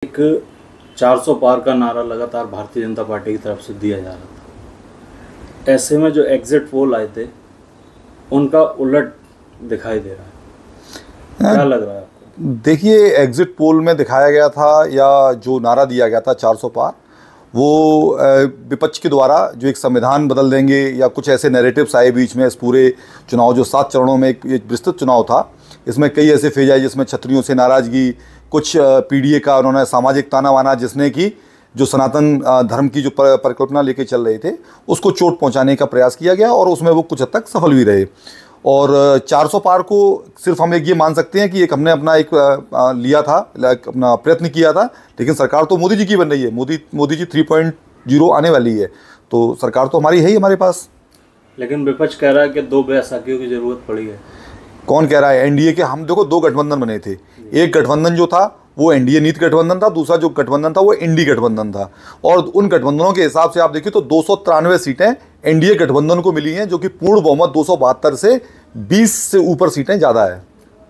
एक 400 पार का नारा लगातार भारतीय जनता पार्टी की तरफ से दिया जा रहा था। ऐसे में जो एग्जिट पोल आए थे उनका उलट दिखाई दे रहा है, क्या लग रहा है आपको? देखिए, एग्जिट पोल में दिखाया गया था या जो नारा दिया गया था 400 पार, वो विपक्ष के द्वारा जो एक संविधान बदल देंगे या कुछ ऐसे नैरेटिव्स आए बीच में। इस पूरे चुनाव जो 7 चरणों में एक विस्तृत चुनाव था, इसमें कई ऐसे फेज आए जिसमें क्षत्रियों से नाराज़गी, कुछ पीडीए का उन्होंने सामाजिक ताना वाना, जिसने कि जो सनातन धर्म की जो परिकल्पना लेके चल रहे थे उसको चोट पहुंचाने का प्रयास किया गया और उसमें वो कुछ हद तक सफल भी रहे। और 400 पार को सिर्फ हम एक ये मान सकते हैं कि एक हमने अपना एक लिया था, अपना प्रयत्न किया था, लेकिन सरकार तो मोदी जी की बन रही है। मोदी जी 3.0 आने वाली है, तो सरकार तो हमारी है ही हमारे पास। लेकिन विपक्ष कह रहा है कि 2 बैसाखियों की जरूरत पड़ी है। कौन कह रहा है? एनडीए के हम देखो 2 गठबंधन बने थे। एक गठबंधन जो था वो एनडीए नीति गठबंधन था, दूसरा जो गठबंधन था वो इंडी गठबंधन था। और उन गठबंधनों के हिसाब से आप देखिए तो 293 सीटें एनडीए गठबंधन को मिली हैं, जो कि पूर्ण बहुमत 272 से 20 से ऊपर सीटें ज़्यादा है।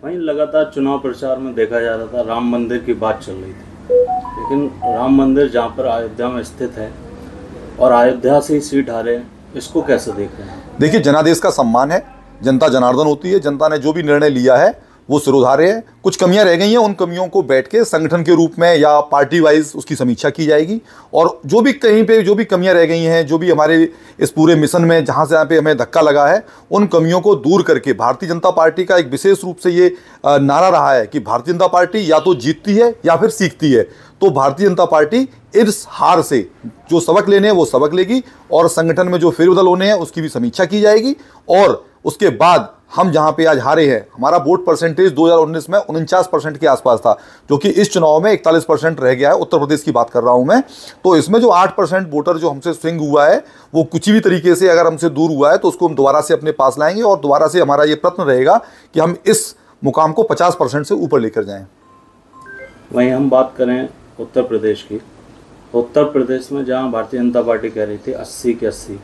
वहीं लगातार चुनाव प्रचार में देखा जा रहा था राम मंदिर की बात चल रही थी, लेकिन राम मंदिर जहाँ पर अयोध्या में स्थित है और अयोध्या से ही सीट हारे हैं, इसको कैसे देख रहे हैं? देखिए, जनादेश का सम्मान है, जनता जनार्दन होती है। जनता ने जो भी निर्णय लिया है वो सिरोधार्य है। कुछ कमियां रह गई हैं, उन कमियों को बैठ के संगठन के रूप में या पार्टी वाइज उसकी समीक्षा की जाएगी। और जो भी कहीं पे जो भी कमियां रह गई हैं, जो भी हमारे इस पूरे मिशन में जहां पे हमें धक्का लगा है, उन कमियों को दूर करके भारतीय जनता पार्टी का एक विशेष रूप से ये नारा रहा है कि भारतीय जनता पार्टी या तो जीतती है या फिर सीखती है। तो भारतीय जनता पार्टी इस हार से जो सबक लेने हैं वो सबक लेगी और संगठन में जो फेरबदल होने हैं उसकी भी समीक्षा की जाएगी। और उसके बाद हम जहां पे आज हारे हैं, हमारा वोट परसेंटेज 2019 में 49% के आसपास था, जो कि इस चुनाव में 41% रह गया है। उत्तर प्रदेश की बात कर रहा हूं मैं। तो इसमें जो 8% वोटर जो हमसे स्विंग हुआ है, वो कुछ भी तरीके से अगर हमसे दूर हुआ है तो उसको हम दोबारा से अपने पास लाएंगे और दोबारा से हमारा ये प्रयत्न रहेगा कि हम इस मुकाम को 50% से ऊपर लेकर जाएं। वहीं हम बात करें उत्तर प्रदेश की, उत्तर प्रदेश में जहां भारतीय जनता पार्टी कह रही थी 80 के 80,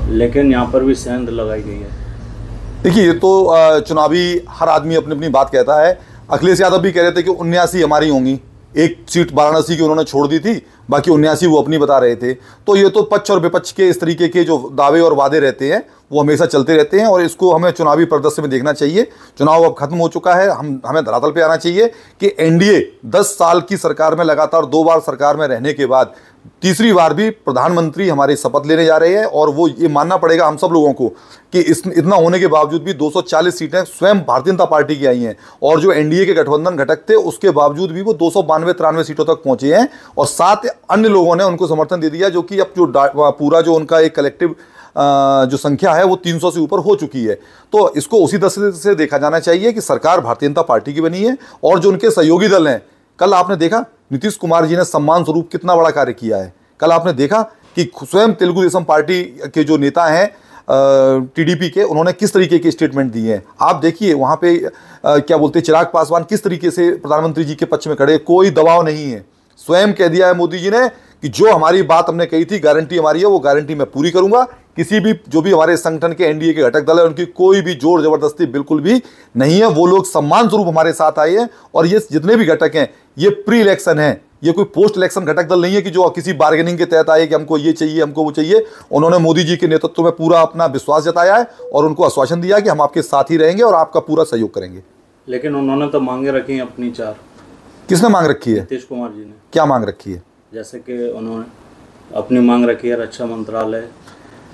लेकिन यहाँ पर भी सेंध लगाई गई है। देखिए, ये तो चुनावी हर आदमी अपनी अपनी बात कहता है। अखिलेश यादव भी कह रहे थे कि 79 हमारी होंगी। एक सीट वाराणसी की उन्होंने छोड़ दी थी, बाकी 79 वो अपनी बता रहे थे। तो ये तो पक्ष और विपक्ष के इस तरीके के जो दावे और वादे रहते हैं वो हमेशा चलते रहते हैं और इसको हमें चुनावी परिदृश्य में देखना चाहिए। चुनाव अब खत्म हो चुका है, हमें धरातल पे आना चाहिए कि एनडीए 10 साल की सरकार में लगातार 2 बार सरकार में रहने के बाद तीसरी बार भी प्रधानमंत्री हमारे शपथ लेने जा रहे हैं। और वो ये मानना पड़ेगा हम सब लोगों को कि इतना होने के बावजूद भी 240 सीटें स्वयं भारतीय जनता पार्टी की आई हैं और जो एनडीए के गठबंधन घटक थे उसके बावजूद भी वो 292-93 सीटों तक पहुंचे हैं और 7 अन्य लोगों ने उनको समर्थन दे दिया, जो कि अब जो पूरा जो उनका एक कलेक्टिव जो संख्या है वो 300 से ऊपर हो चुकी है। तो इसको उसी दृष्टि से देखा जाना चाहिए कि सरकार भारतीय जनता पार्टी की बनी है और जो उनके सहयोगी दल हैं, कल आपने देखा नीतीश कुमार जी ने सम्मान स्वरूप कितना बड़ा कार्य किया है। कल आपने देखा कि स्वयं तेलुगु देशम पार्टी के जो नेता हैं टीडीपी के, उन्होंने किस तरीके के स्टेटमेंट दिए हैं। आप देखिए वहाँ पे क्या बोलते हैं, चिराग पासवान किस तरीके से प्रधानमंत्री जी के पक्ष में खड़े, कोई दबाव नहीं है। स्वयं कह दिया है मोदी जी ने कि जो हमारी बात हमने कही थी, गारंटी हमारी है, वो गारंटी मैं पूरी करूंगा। किसी भी जो भी हमारे संगठन के एनडीए के घटक दल है उनकी कोई भी जोर जबरदस्ती बिल्कुल भी नहीं है। वो लोग सम्मान स्वरूप हमारे साथ आए हैं और ये जितने भी घटक हैं ये प्री इलेक्शन है, ये कोई पोस्ट इलेक्शन घटक दल नहीं है कि जो किसी बार्गेनिंग के तहत आए कि हमको ये चाहिए, हमको वो चाहिए। उन्होंने मोदी जी के नेतृत्व में पूरा अपना विश्वास जताया है और उनको आश्वासन दिया कि हम आपके साथ ही रहेंगे और आपका पूरा सहयोग करेंगे। लेकिन उन्होंने तो मांगे रखी हैं अपनी 4। किसने मांग रखी है? नीतीश कुमार जी ने। क्या मांग रखी है? जैसे कि उन्होंने अपनी मांग रखी है रक्षा मंत्रालय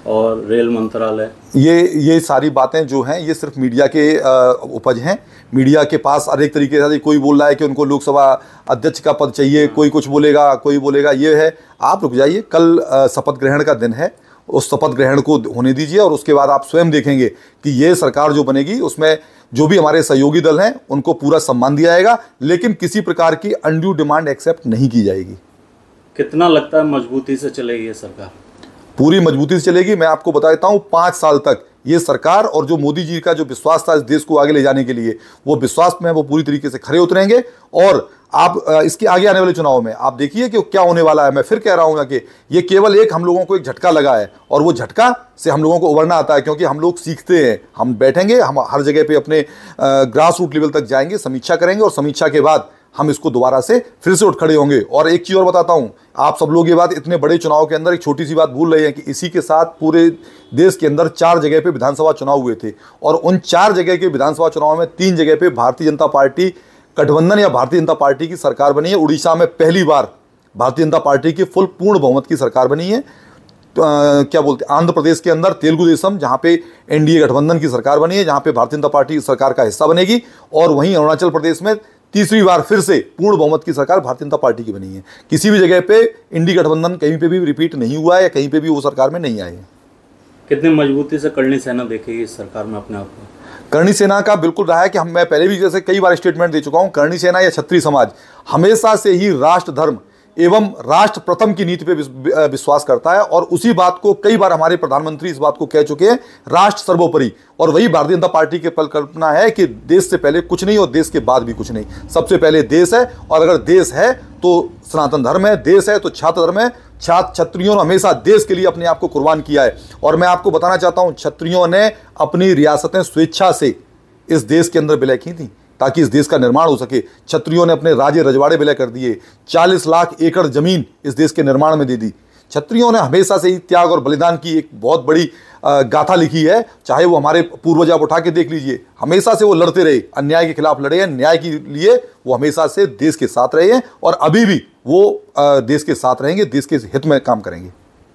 और रेल मंत्रालय। ये सारी बातें जो हैं ये सिर्फ मीडिया के उपज हैं। मीडिया के पास हर एक तरीके से कोई बोल रहा है कि उनको लोकसभा अध्यक्ष का पद चाहिए, कोई कुछ बोलेगा, कोई बोलेगा ये है। आप रुक जाइए, कल शपथ ग्रहण का दिन है, उस शपथ ग्रहण को होने दीजिए और उसके बाद आप स्वयं देखेंगे कि ये सरकार जो बनेगी उसमें जो भी हमारे सहयोगी दल हैं उनको पूरा सम्मान दिया जाएगा, लेकिन किसी प्रकार की अनड्यू डिमांड एक्सेप्ट नहीं की जाएगी। कितना लगता है मजबूती से चलेगी ये सरकार? पूरी मजबूती से चलेगी। मैं आपको बता देता हूं, 5 साल तक ये सरकार और जो मोदी जी का जो विश्वास था इस देश को आगे ले जाने के लिए, वो विश्वास में वो पूरी तरीके से खरे उतरेंगे। और आप इसके आगे आने वाले चुनाव में आप देखिए कि क्या होने वाला है। मैं फिर कह रहा हूं कि ये केवल एक हम लोगों को एक झटका लगा है और वो झटका से हम लोगों को उभरना आता है, क्योंकि हम लोग सीखते हैं। हम बैठेंगे, हम हर जगह पे अपने ग्रास रूट लेवल तक जाएंगे, समीक्षा करेंगे और समीक्षा के बाद हम इसको दोबारा से फिर से उठ खड़े होंगे। और एक चीज़ और बताता हूँ, आप सब लोग ये बात इतने बड़े चुनाव के अंदर एक छोटी सी बात भूल रहे हैं कि इसी के साथ पूरे देश के अंदर 4 जगह पे विधानसभा चुनाव हुए थे, और उन 4 जगह के विधानसभा चुनाव में 3 जगह पे भारतीय जनता पार्टी गठबंधन या भारतीय जनता पार्टी की सरकार बनी है। उड़ीसा में पहली बार भारतीय जनता पार्टी की फुल पूर्ण बहुमत की सरकार बनी है। क्या बोलते हैं, आंध्र प्रदेश के अंदर तेलुगु देशम, जहां पे एनडीए गठबंधन की सरकार बनी है, जहां पे भारतीय जनता पार्टी सरकार का हिस्सा बनेगी। और वहीं अरुणाचल प्रदेश में तीसरी बार फिर से पूर्ण बहुमत की सरकार भारतीय जनता पार्टी की बनी है। किसी भी जगह पे इंडी गठबंधन कहीं पे भी रिपीट नहीं हुआ है या कहीं पे भी वो सरकार में नहीं आए हैं। कितनी मजबूती से करणी सेना देखेगी इस सरकार में अपने आप को? करणी सेना का बिल्कुल रहा है कि मैं पहले भी जैसे कई बार स्टेटमेंट दे चुका हूं, करणी सेना या क्षत्रिय समाज हमेशा से ही राष्ट्र धर्म एवं राष्ट्र प्रथम की नीति पे विश्वास करता है। और उसी बात को कई बार हमारे प्रधानमंत्री इस बात को कह चुके हैं, राष्ट्र सर्वोपरि। और वही भारतीय जनता पार्टी की परिकल्पना है कि देश से पहले कुछ नहीं और देश के बाद भी कुछ नहीं, सबसे पहले देश है। और अगर देश है तो सनातन धर्म है, देश है तो छात्र धर्म है। क्षत्रियों ने हमेशा देश के लिए अपने आप को कुर्बान किया है। और मैं आपको बताना चाहता हूं, क्षत्रियों ने अपनी रियासतें स्वेच्छा से इस देश के अंदर विलय की थी ताकि इस देश का निर्माण हो सके। क्षत्रियों ने अपने राज्य रजवाड़े विलय कर दिए, 40 लाख एकड़ जमीन इस देश के निर्माण में दे दी। क्षत्रियों ने हमेशा से ही त्याग और बलिदान की एक बहुत बड़ी गाथा लिखी है। चाहे वो हमारे पूर्वज आप उठा के देख लीजिए, हमेशा से वो लड़ते रहे, अन्याय के खिलाफ लड़े हैं, न्याय के लिए वो हमेशा से देश के साथ रहे हैं और अभी भी वो देश के साथ रहेंगे, देश के हित में काम करेंगे।